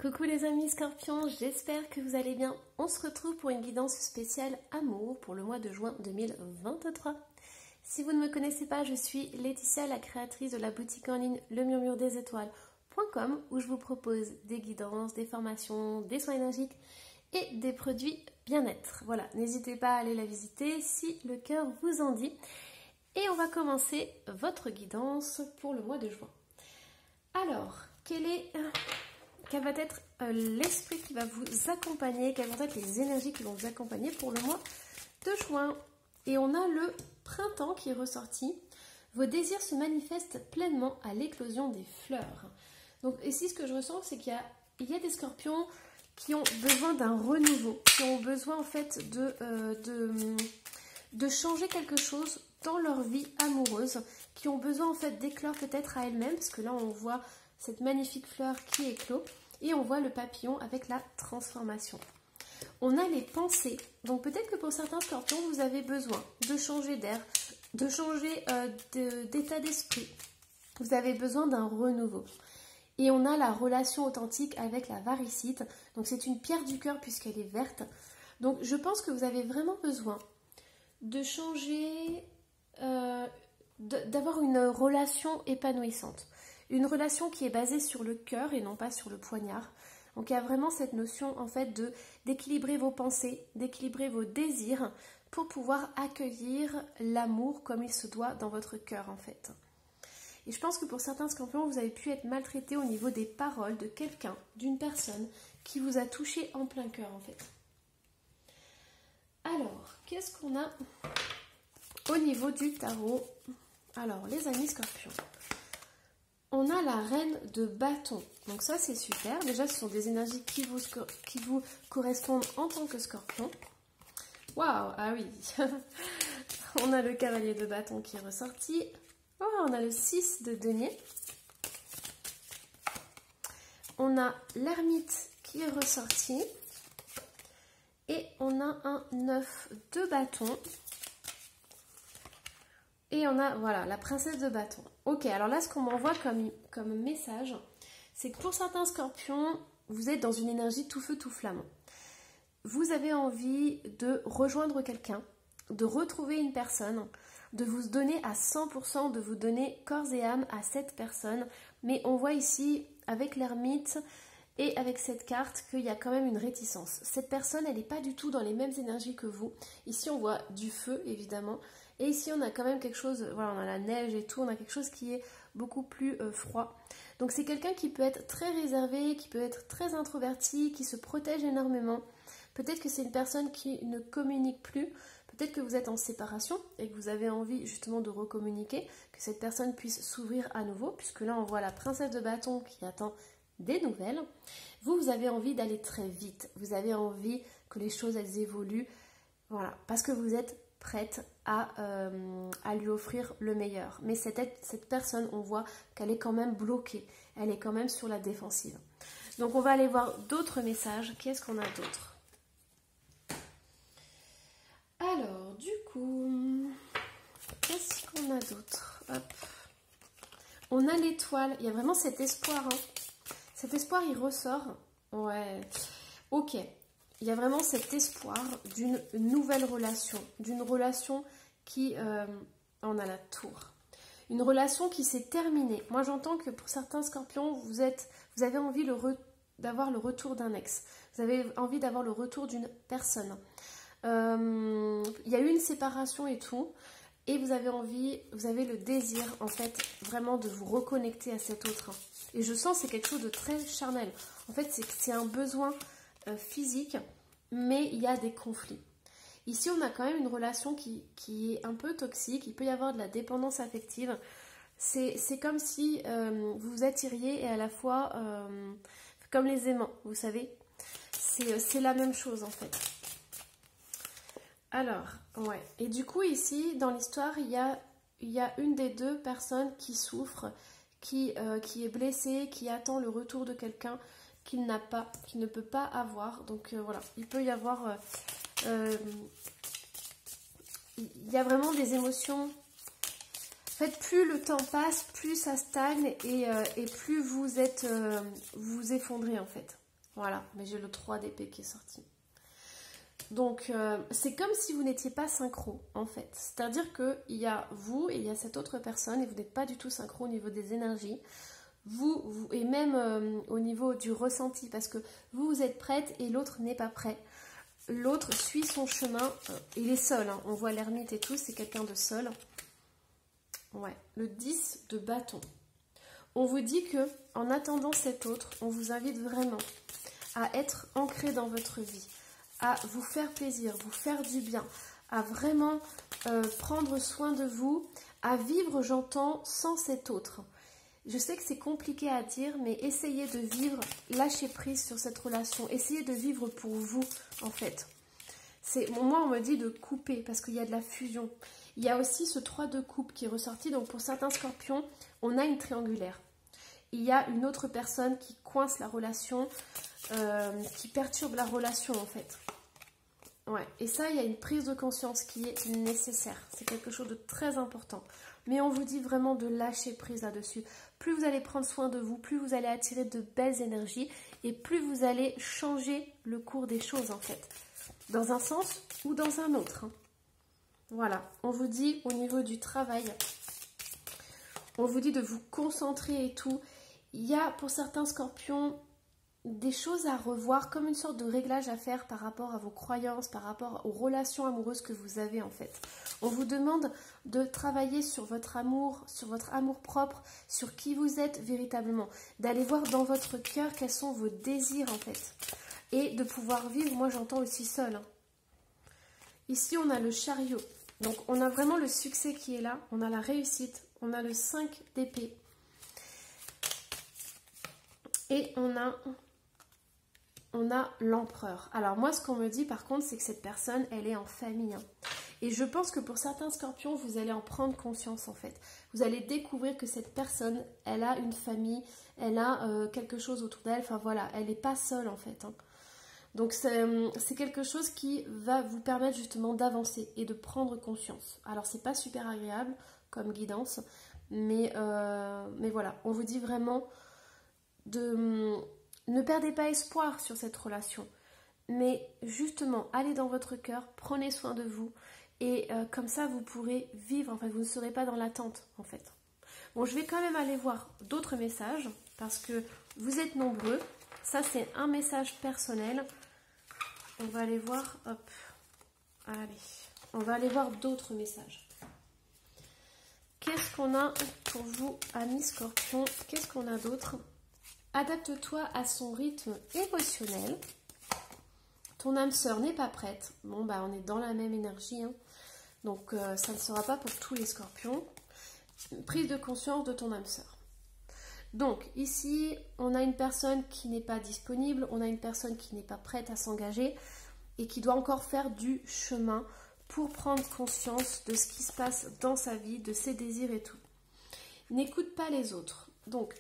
Coucou les amis scorpions, j'espère que vous allez bien. On se retrouve pour une guidance spéciale amour pour le mois de juin 2023. Si vous ne me connaissez pas, je suis Laetitia, la créatrice de la boutique en ligne lemurmuredésétoiles.com où je vous propose des guidances, des formations, des soins énergiques et des produits bien-être. Voilà, n'hésitez pas à aller la visiter si le cœur vous en dit. Et on va commencer votre guidance pour le mois de juin. Alors, quel va être l'esprit qui va vous accompagner, quelles vont être les énergies qui vont vous accompagner pour le mois de juin. Et on a le printemps qui est ressorti. Vos désirs se manifestent pleinement à l'éclosion des fleurs. Donc ici, ce que je ressens, c'est qu'il y a des scorpions qui ont besoin d'un renouveau, qui ont besoin en fait de changer quelque chose dans leur vie amoureuse, qui ont besoin en fait d'éclore peut-être à elles-mêmes, parce que là on voit cette magnifique fleur qui éclot, et on voit le papillon avec la transformation. On a les pensées, donc peut-être que pour certains scorpions, vous avez besoin de changer d'air, de changer d'état d'esprit. Vous avez besoin d'un renouveau. Et on a la relation authentique avec la varicite, donc c'est une pierre du cœur puisqu'elle est verte. Donc je pense que vous avez vraiment besoin de changer, d'avoir une relation épanouissante. Une relation qui est basée sur le cœur et non pas sur le poignard. Donc il y a vraiment cette notion en fait d'équilibrer vos pensées, d'équilibrer vos désirs pour pouvoir accueillir l'amour comme il se doit dans votre cœur en fait. Et je pense que pour certains scorpions, vous avez pu être maltraité au niveau des paroles de quelqu'un, d'une personne qui vous a touché en plein cœur en fait. Alors, qu'est-ce qu'on a au niveau du tarot? Alors, les amis scorpions. On a la reine de bâton. Donc ça, c'est super. Déjà, ce sont des énergies qui vous correspondent en tant que scorpion. Waouh, ah oui. On a le cavalier de bâton qui est ressorti. Oh, on a le 6 de denier. On a l'ermite qui est ressorti. Et on a un 9 de bâton. Et on a, voilà, la princesse de bâton. Ok, alors là, ce qu'on m'envoie comme message, c'est que pour certains scorpions, vous êtes dans une énergie tout feu, tout flamme. Vous avez envie de rejoindre quelqu'un, de retrouver une personne, de vous donner à 100%, de vous donner corps et âme à cette personne. Mais on voit ici, avec l'ermite et avec cette carte, qu'il y a quand même une réticence. Cette personne, elle n'est pas du tout dans les mêmes énergies que vous. Ici, on voit du feu, évidemment. Et ici, on a quand même quelque chose, voilà, on a la neige et tout, on a quelque chose qui est beaucoup plus froid. Donc, c'est quelqu'un qui peut être très réservé, qui peut être très introverti, qui se protège énormément. Peut-être que c'est une personne qui ne communique plus. Peut-être que vous êtes en séparation et que vous avez envie justement de recommuniquer, que cette personne puisse s'ouvrir à nouveau, puisque là, on voit la princesse de bâton qui attend des nouvelles. Vous avez envie d'aller très vite. Vous avez envie que les choses, elles évoluent. Voilà, parce que vous êtes prête à lui offrir le meilleur. Mais cette personne, on voit qu'elle est quand même bloquée. Elle est quand même sur la défensive. Donc, on va aller voir d'autres messages. Qu'est-ce qu'on a d'autre? Alors, du coup, qu'est-ce qu'on a d'autre? Hop. On a l'étoile. Il y a vraiment cet espoir. Hein. Cet espoir, il ressort. Ouais. Ok. Il y a vraiment cet espoir d'une nouvelle relation, d'une relation qui... on a la tour. Une relation qui s'est terminée. Moi, j'entends que pour certains scorpions, vous avez envie d'avoir le retour d'un ex. Vous avez envie d'avoir le retour d'une personne. Il y a eu une séparation et tout. Et vous avez le désir, en fait, vraiment de vous reconnecter à cet autre. Et je sens que c'est quelque chose de très charnel. En fait, c'est un besoin physique, mais il y a des conflits. Ici, on a quand même une relation qui est un peu toxique. Il peut y avoir de la dépendance affective. C'est comme si vous vous attiriez et à la fois, comme les aimants, vous savez. C'est la même chose, en fait. Alors, ouais. Et du coup, ici, dans l'histoire, il y a une des deux personnes qui souffre, qui est blessée, qui attend le retour de quelqu'un qu'il n'a pas, qu'il ne peut pas avoir. Donc voilà, il peut y avoir... il y a vraiment des émotions. En fait, plus le temps passe, plus ça stagne et plus vous vous effondrez en fait. Voilà, mais j'ai le 3 d'épée qui est sorti. Donc, c'est comme si vous n'étiez pas synchro, en fait. C'est-à-dire qu'il y a vous et il y a cette autre personne et vous n'êtes pas du tout synchro au niveau des énergies. Et même au niveau du ressenti, parce que vous êtes prête et l'autre n'est pas prêt. L'autre suit son chemin. Il est seul, hein. On voit l'ermite et tout, c'est quelqu'un de seul. Ouais, le 10 de bâton. On vous dit que en attendant cet autre, on vous invite vraiment à être ancré dans votre vie, à vous faire plaisir, vous faire du bien, à vraiment prendre soin de vous, à vivre, j'entends, sans cet autre. Je sais que c'est compliqué à dire, mais essayez de vivre, lâchez prise sur cette relation, essayez de vivre pour vous, en fait. Moi, on me dit de couper, parce qu'il y a de la fusion. Il y a aussi ce 3 de coupe qui est ressorti, donc pour certains scorpions, on a une triangulaire. Il y a une autre personne qui coince la relation, qui perturbe la relation, en fait. Ouais, et ça, il y a une prise de conscience qui est nécessaire. C'est quelque chose de très important. Mais on vous dit vraiment de lâcher prise là-dessus. Plus vous allez prendre soin de vous, plus vous allez attirer de belles énergies et plus vous allez changer le cours des choses, en fait. Dans un sens ou dans un autre. Hein. Voilà, on vous dit au niveau du travail, on vous dit de vous concentrer et tout. Il y a pour certains scorpions des choses à revoir, comme une sorte de réglage à faire par rapport à vos croyances, par rapport aux relations amoureuses que vous avez en fait. On vous demande de travailler sur votre amour propre, sur qui vous êtes véritablement, d'aller voir dans votre cœur quels sont vos désirs en fait, et de pouvoir vivre, moi j'entends aussi seul. Hein. Ici on a le chariot, donc on a vraiment le succès qui est là, on a la réussite, on a le 5 d'épée, et on a l'empereur. Alors moi, ce qu'on me dit par contre, c'est que cette personne, elle est en famille. Hein. Et je pense que pour certains scorpions, vous allez en prendre conscience en fait. Vous allez découvrir que cette personne, elle a une famille, elle a quelque chose autour d'elle. Enfin voilà, elle n'est pas seule en fait. Hein. Donc c'est quelque chose qui va vous permettre justement d'avancer et de prendre conscience. Alors c'est pas super agréable comme guidance, mais voilà, on vous dit vraiment de... Ne perdez pas espoir sur cette relation, mais justement, allez dans votre cœur, prenez soin de vous, et comme ça, vous pourrez vivre, enfin, vous ne serez pas dans l'attente, en fait. Bon, je vais quand même aller voir d'autres messages, parce que vous êtes nombreux. Ça, c'est un message personnel. On va aller voir, hop, allez, on va aller voir d'autres messages. Qu'est-ce qu'on a pour vous, amis scorpions? Qu'est-ce qu'on a d'autre? Adapte-toi à son rythme émotionnel. Ton âme sœur n'est pas prête. Bon, bah, on est dans la même énergie. Hein. Donc, ça ne sera pas pour tous les scorpions. Prise de conscience de ton âme sœur. Donc, ici, on a une personne qui n'est pas disponible. On a une personne qui n'est pas prête à s'engager et qui doit encore faire du chemin pour prendre conscience de ce qui se passe dans sa vie, de ses désirs et tout. N'écoute pas les autres. Donc,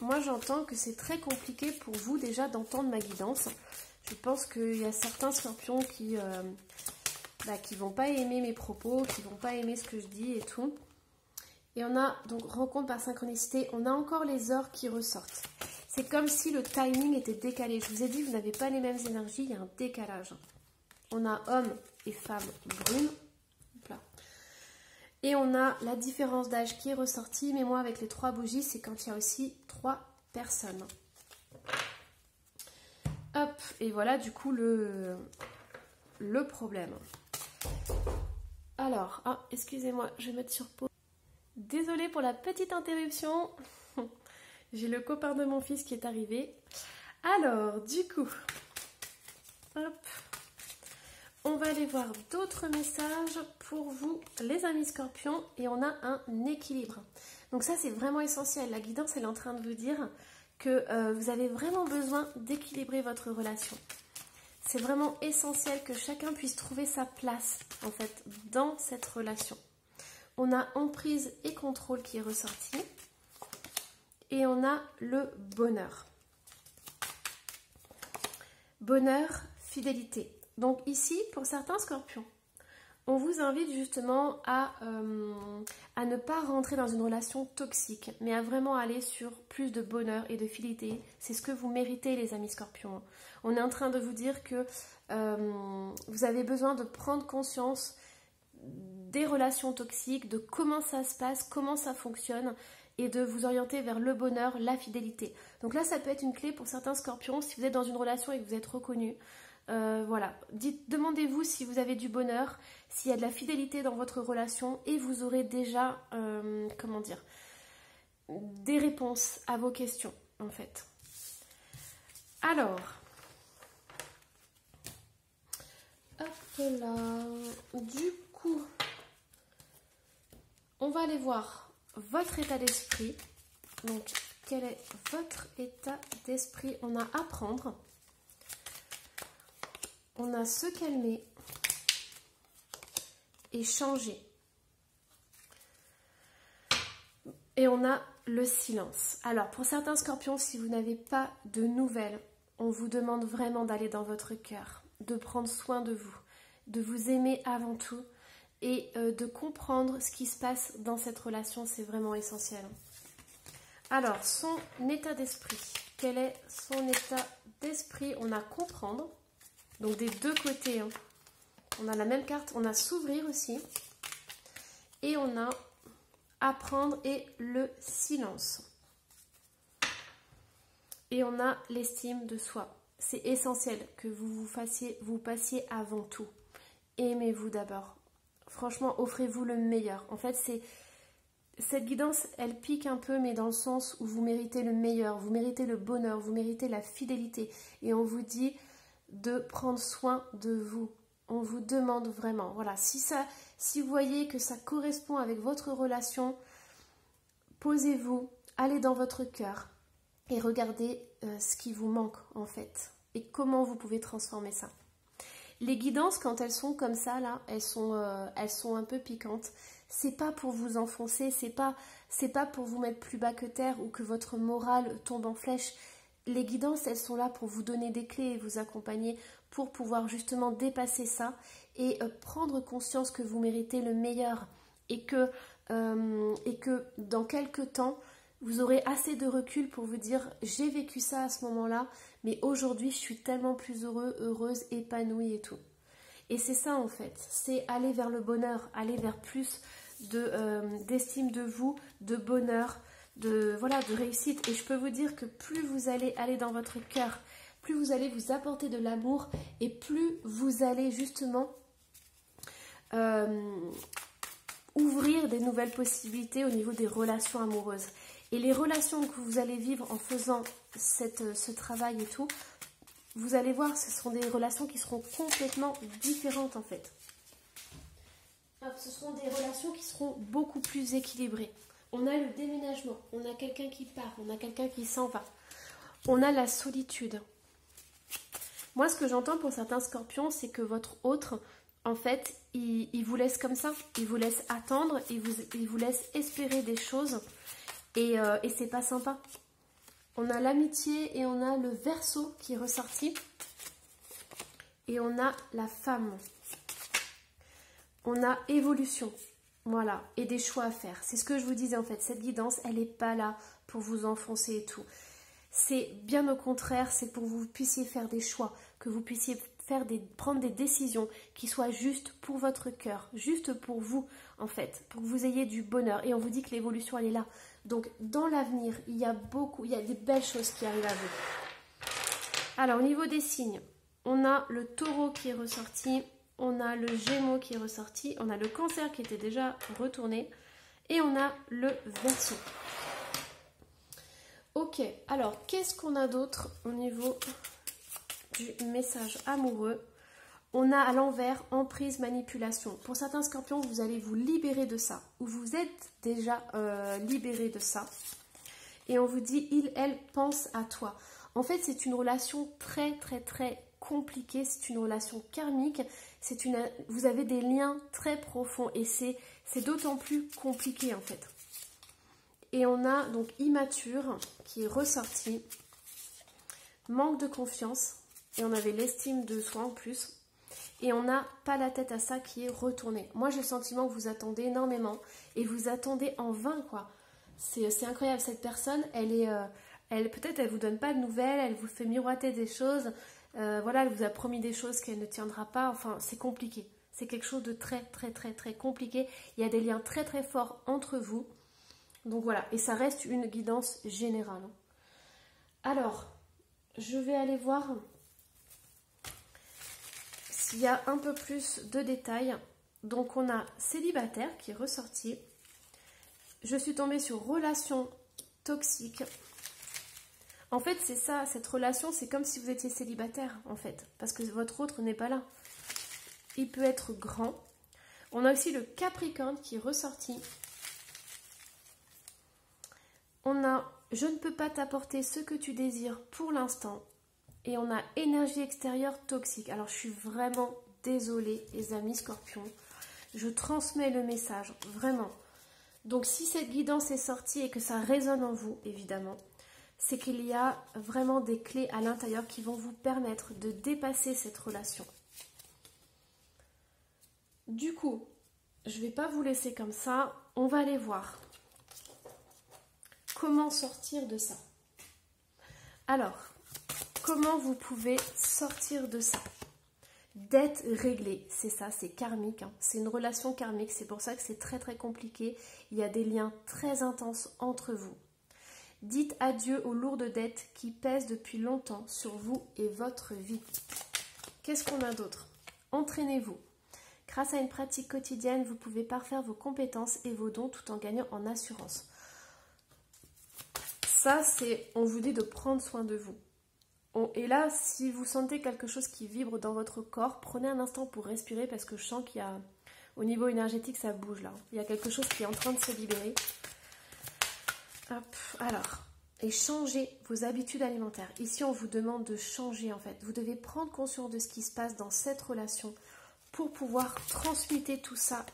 moi, j'entends que c'est très compliqué pour vous déjà d'entendre ma guidance. Je pense qu'il y a certains scorpions qui vont pas aimer mes propos, qui vont pas aimer ce que je dis et tout. Et on a donc rencontre par synchronicité, on a encore les heures qui ressortent. C'est comme si le timing était décalé. Je vous ai dit, vous n'avez pas les mêmes énergies, il y a un décalage. On a hommes et femmes brunes. Là. Et on a la différence d'âge qui est ressortie, mais moi avec les 3 bougies, c'est quand il y a aussi 3 personnes. Hop, et voilà du coup le problème. Alors, excusez-moi, je vais mettre sur pause. Désolée pour la petite interruption. J'ai le copain de mon fils qui est arrivé. Alors, du coup, hop. On va aller voir d'autres messages pour vous, les amis scorpions, et on a un équilibre. Donc ça, c'est vraiment essentiel. La guidance, elle est en train de vous dire que vous avez vraiment besoin d'équilibrer votre relation. C'est vraiment essentiel que chacun puisse trouver sa place, en fait, dans cette relation. On a emprise et contrôle qui est ressorti, et on a le bonheur. Bonheur, fidélité. Donc ici, pour certains scorpions, On vous invite justement à ne pas rentrer dans une relation toxique, mais à vraiment aller sur plus de bonheur et de fidélité. C'est ce que vous méritez, les amis scorpions. On est en train de vous dire que vous avez besoin de prendre conscience des relations toxiques, de comment ça se passe, comment ça fonctionne, et de vous orienter vers le bonheur, la fidélité. Donc là, ça peut être une clé pour certains scorpions, si vous êtes dans une relation et que vous êtes reconnu. Voilà, demandez-vous si vous avez du bonheur, s'il y a de la fidélité dans votre relation, et vous aurez déjà, comment dire, des réponses à vos questions, en fait. Alors, hop là, du coup, on va aller voir votre état d'esprit. Donc, quel est votre état d'esprit? On a apprendre, on a se calmer et changer. Et on a le silence. Alors, pour certains scorpions, si vous n'avez pas de nouvelles, on vous demande vraiment d'aller dans votre cœur, de prendre soin de vous aimer avant tout et de comprendre ce qui se passe dans cette relation, c'est vraiment essentiel. Alors, son état d'esprit. Quel est son état d'esprit? On a comprendre, donc des deux côtés, hein. On a la même carte, on a s'ouvrir aussi. Et on a apprendre et le silence. Et on a l'estime de soi. C'est essentiel que vous passiez avant tout. Aimez-vous d'abord. Franchement, offrez-vous le meilleur. En fait, cette guidance, elle pique un peu, mais dans le sens où vous méritez le meilleur, vous méritez le bonheur, vous méritez la fidélité. Et on vous dit de prendre soin de vous. On vous demande vraiment. Voilà, si vous voyez que ça correspond avec votre relation, posez-vous, allez dans votre cœur et regardez ce qui vous manque en fait. Et comment vous pouvez transformer ça. Les guidances, quand elles sont comme ça, là, elles sont un peu piquantes. C'est pas pour vous enfoncer, c'est pas pour vous mettre plus bas que terre ou que votre morale tombe en flèche. Les guidances, elles sont là pour vous donner des clés et vous accompagner pour pouvoir justement dépasser ça et prendre conscience que vous méritez le meilleur et que dans quelques temps, vous aurez assez de recul pour vous dire « j'ai vécu ça à ce moment-là, mais aujourd'hui, je suis tellement plus heureuse, épanouie et tout ». Et c'est ça en fait, c'est aller vers le bonheur, aller vers plus d'estime de vous, de bonheur, de réussite. Et je peux vous dire que plus vous allez aller dans votre cœur, plus vous allez vous apporter de l'amour et plus vous allez justement ouvrir des nouvelles possibilités au niveau des relations amoureuses. Et les relations que vous allez vivre en faisant ce travail et tout, vous allez voir, ce seront des relations qui seront complètement différentes en fait. Ce seront des relations qui seront beaucoup plus équilibrées. On a le déménagement, on a quelqu'un qui part, on a quelqu'un qui s'en va. On a la solitude. Moi, ce que j'entends pour certains scorpions, c'est que votre autre, en fait, il vous laisse comme ça. Il vous laisse attendre, il vous laisse espérer des choses. Et c'est pas sympa. On a l'amitié et on a le Verseau qui est ressorti. Et on a la femme. On a évolution. Voilà. Et des choix à faire. C'est ce que je vous disais en fait. Cette guidance, elle n'est pas là pour vous enfoncer et tout. C'est bien au contraire, c'est pour que vous puissiez faire des choix, que vous puissiez prendre des décisions qui soient justes pour votre cœur, justes pour vous en fait, pour que vous ayez du bonheur. Et on vous dit que l'évolution elle est là. Donc dans l'avenir, il y a des belles choses qui arrivent à vous. Alors au niveau des signes, on a le Taureau qui est ressorti, on a le Gémeaux qui est ressorti, on a le Cancer qui était déjà retourné et on a le Verseau. Ok, alors qu'est-ce qu'on a d'autre au niveau du message amoureux? On a à l'envers emprise, manipulation. Pour certains scorpions, vous allez vous libérer de ça. Ou vous êtes déjà libéré de ça. Et on vous dit, il, elle pense à toi. En fait, c'est une relation très, très, très compliquée. C'est une relation karmique. Vous avez des liens très profonds. Et c'est d'autant plus compliqué en fait. Et on a donc immature qui est ressorti. Manque de confiance. Et on avait l'estime de soi en plus. et on n'a pas la tête à ça qui est retournée. Moi j'ai le sentiment que vous attendez énormément et vous attendez en vain quoi. C'est incroyable, cette personne, peut-être elle vous donne pas de nouvelles, elle vous fait miroiter des choses, voilà, elle vous a promis des choses qu'elle ne tiendra pas, enfin c'est compliqué. C'est quelque chose de très très très très compliqué. Il y a des liens très très forts entre vous. Donc voilà, et ça reste une guidance générale. Alors, je vais aller voir s'il y a un peu plus de détails. Donc on a célibataire qui est ressorti. Je suis tombée sur relation toxique. En fait, c'est ça, cette relation, c'est comme si vous étiez célibataire, en fait, parce que votre autre n'est pas là. Il peut être grand. On a aussi le Capricorne qui est ressorti. On a « Je ne peux pas t'apporter ce que tu désires pour l'instant ». Et on a « Énergie extérieure toxique ». Alors, je suis vraiment désolée, les amis Scorpions. Je transmets le message, vraiment. Donc, si cette guidance est sortie et que ça résonne en vous, évidemment, c'est qu'il y a vraiment des clés à l'intérieur qui vont vous permettre de dépasser cette relation. Du coup, je ne vais pas vous laisser comme ça. On va aller voir comment sortir de ça. Alors, comment vous pouvez sortir de ça? Dette réglée, c'est ça, c'est karmique. Hein. C'est une relation karmique, c'est pour ça que c'est très très compliqué. Il y a des liens très intenses entre vous. Dites adieu aux lourdes dettes qui pèsent depuis longtemps sur vous et votre vie. Qu'est-ce qu'on a d'autre? Entraînez-vous. Grâce à une pratique quotidienne, vous pouvez parfaire vos compétences et vos dons tout en gagnant en assurance. Ça, c'est, on vous dit de prendre soin de vous. Et là, si vous sentez quelque chose qui vibre dans votre corps, prenez un instant pour respirer parce que je sens qu'il y a, au niveau énergétique, ça bouge là. Il y a quelque chose qui est en train de se libérer. Hop, alors, et changez vos habitudes alimentaires. Ici, on vous demande de changer en fait. Vous devez prendre conscience de ce qui se passe dans cette relation pour pouvoir transmuter tout ça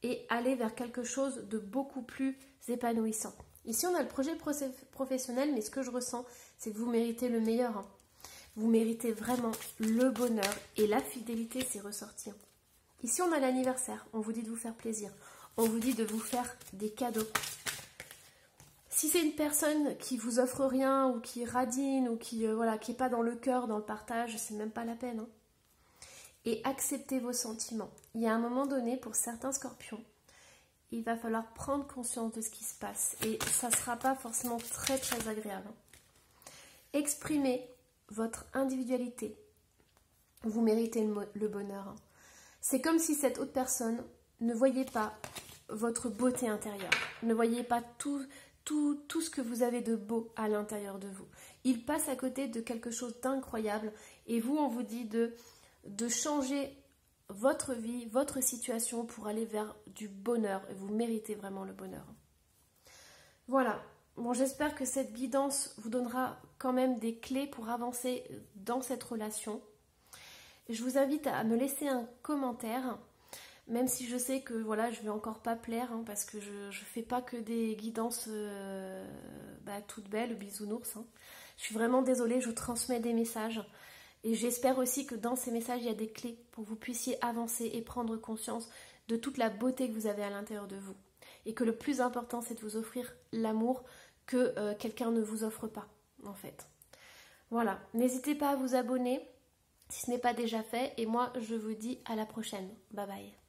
et aller vers quelque chose de beaucoup plus épanouissant. Ici, on a le projet professionnel, mais ce que je ressens, c'est que vous méritez le meilleur. Hein. Vous méritez vraiment le bonheur et la fidélité, c'est ressorti. Ici, on a l'anniversaire. On vous dit de vous faire plaisir. On vous dit de vous faire des cadeaux. Si c'est une personne qui vous offre rien ou qui radine ou qui voilà, qui n'est pas dans le cœur, dans le partage, c'est même pas la peine. Hein. Et acceptez vos sentiments. Il y a un moment donné, pour certains scorpions, il va falloir prendre conscience de ce qui se passe. Et ça ne sera pas forcément très très agréable. Exprimez votre individualité. Vous méritez le bonheur. C'est comme si cette autre personne ne voyait pas votre beauté intérieure. Ne voyait pas tout ce que vous avez de beau à l'intérieur de vous. Il passe à côté de quelque chose d'incroyable. Et vous, on vous dit de changer votre vie, votre situation pour aller vers du bonheur. Et vous méritez vraiment le bonheur. Voilà. Bon, j'espère que cette guidance vous donnera quand même des clés pour avancer dans cette relation. Je vous invite à me laisser un commentaire, même si je sais que voilà, je ne vais encore pas plaire, hein, parce que je ne fais pas que des guidances toutes belles, bisounours. Hein. Je suis vraiment désolée, je vous transmets des messages. Et j'espère aussi que dans ces messages, il y a des clés pour que vous puissiez avancer et prendre conscience de toute la beauté que vous avez à l'intérieur de vous. Et que le plus important, c'est de vous offrir l'amour que quelqu'un ne vous offre pas, en fait. Voilà, n'hésitez pas à vous abonner si ce n'est pas déjà fait. Et moi, je vous dis à la prochaine. Bye bye.